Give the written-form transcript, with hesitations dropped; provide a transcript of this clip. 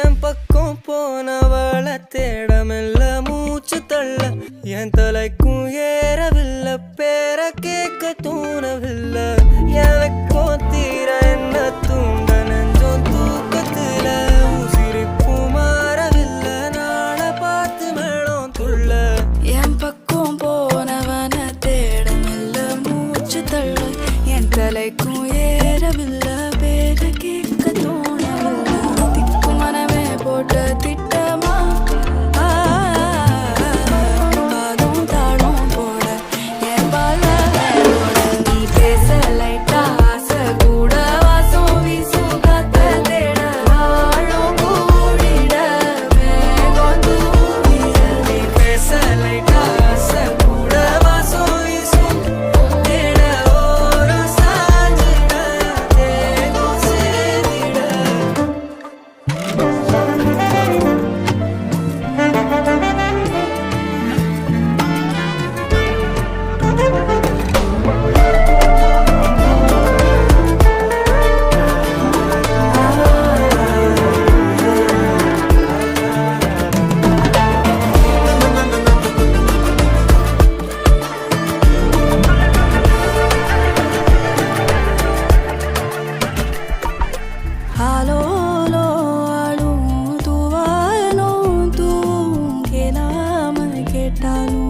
என் பக்கம் போனவள தேடமில்ல மூச்சு தள்ள என் தலைக்கும் ஏறவில்லை பேர கேட்க தூணவில்லை எனக்கும் தீர என்ன தூண்ட நெஞ்சோம் தூக்கத்துல உசிரிப்பும் மாறவில்லை நாளை பார்த்து மேளம் துள்ள என் பக்கம் போனவன தேடமில்ல மூச்சு தள்ள என் தலைக்கும் ஏறவில்லை பேர கேட்க தோணவில்லை திக்கு மனமே போட்ட திட்டமா பாதம் தாளம் போட என் பால நீ பேச லைட்டா ஆசை கூட வாசம் வீசும் காத்த தேட ஆழம் கூடிட மேகம் தூவிட நீ பேச லைட்டா ஆசை கூட வாசம் வீசும் தேட ஓரம் சாஞ்சிட தேகம் சேரிட Halolo alu tuvalu tu kelama ketalu